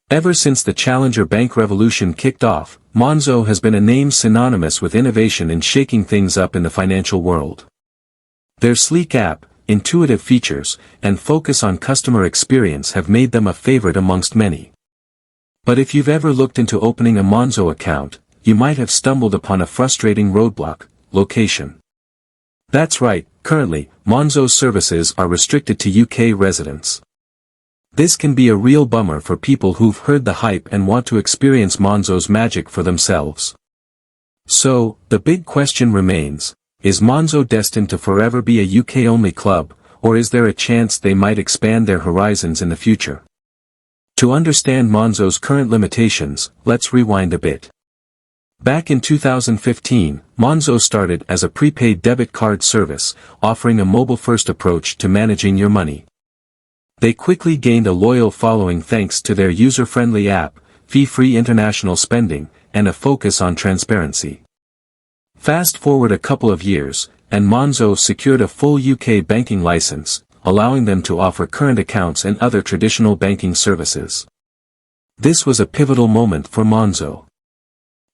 Ever since the challenger bank revolution kicked off, Monzo has been a name synonymous with innovation in shaking things up in the financial world. Their sleek app, intuitive features, and focus on customer experience have made them a favorite amongst many. But if you've ever looked into opening a Monzo account, you might have stumbled upon a frustrating roadblock: location. That's right, currently, Monzo's services are restricted to UK residents. This can be a real bummer for people who've heard the hype and want to experience Monzo's magic for themselves. So, the big question remains: is Monzo destined to forever be a UK-only club, or is there a chance they might expand their horizons in the future? To understand Monzo's current limitations, let's rewind a bit. Back in 2015, Monzo started as a prepaid debit card service, offering a mobile-first approach to managing your money. They quickly gained a loyal following thanks to their user-friendly app, fee-free international spending, and a focus on transparency. Fast forward a couple of years, and Monzo secured a full UK banking license, allowing them to offer current accounts and other traditional banking services. This was a pivotal moment for Monzo.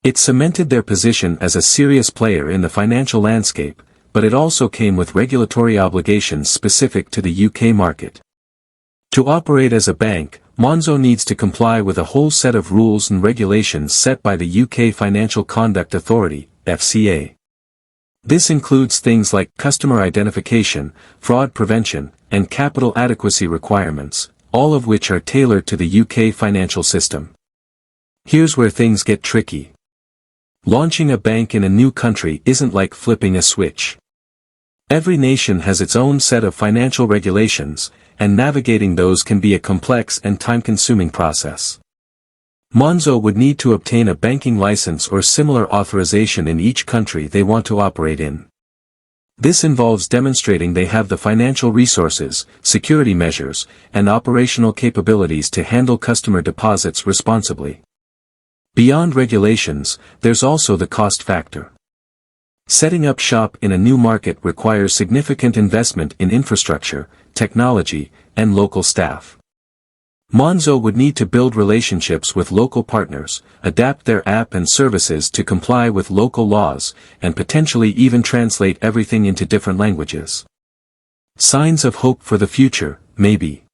It cemented their position as a serious player in the financial landscape, but it also came with regulatory obligations specific to the UK market. To operate as a bank, Monzo needs to comply with a whole set of rules and regulations set by the UK Financial Conduct Authority, FCA. This includes things like customer identification, fraud prevention, and capital adequacy requirements, all of which are tailored to the UK financial system. Here's where things get tricky. Launching a bank in a new country isn't like flipping a switch. Every nation has its own set of financial regulations, and navigating those can be a complex and time-consuming process. Monzo would need to obtain a banking license or similar authorization in each country they want to operate in. This involves demonstrating they have the financial resources, security measures, and operational capabilities to handle customer deposits responsibly. Beyond regulations, there's also the cost factor. Setting up shop in a new market requires significant investment in infrastructure, technology, and local staff. Monzo would need to build relationships with local partners, adapt their app and services to comply with local laws, and potentially even translate everything into different languages. Signs of hope for the future, maybe.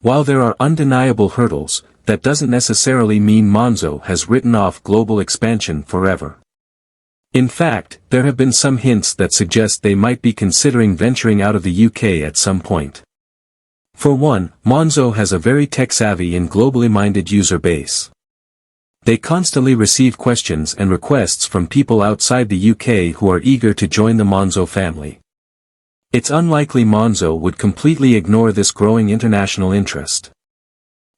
While there are undeniable hurdles, that doesn't necessarily mean Monzo has written off global expansion forever. In fact, there have been some hints that suggest they might be considering venturing out of the UK at some point. For one, Monzo has a very tech-savvy and globally minded user base. They constantly receive questions and requests from people outside the UK who are eager to join the Monzo family. It's unlikely Monzo would completely ignore this growing international interest.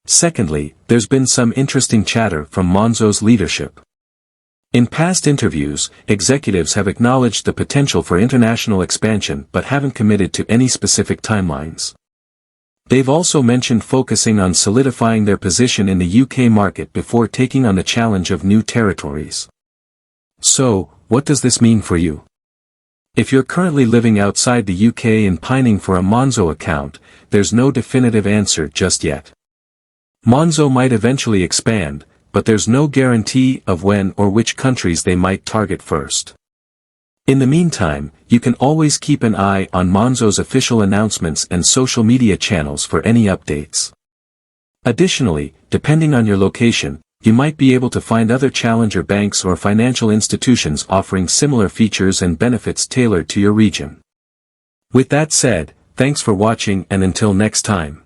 Secondly, there's been some interesting chatter from Monzo's leadership. In past interviews, executives have acknowledged the potential for international expansion but haven't committed to any specific timelines. They've also mentioned focusing on solidifying their position in the UK market before taking on the challenge of new territories. So, what does this mean for you? If you're currently living outside the UK and pining for a Monzo account, there's no definitive answer just yet. Monzo might eventually expand, but there's no guarantee of when or which countries they might target first. In the meantime, you can always keep an eye on Monzo's official announcements and social media channels for any updates. Additionally, depending on your location, you might be able to find other challenger banks or financial institutions offering similar features and benefits tailored to your region. With that said, thanks for watching and until next time.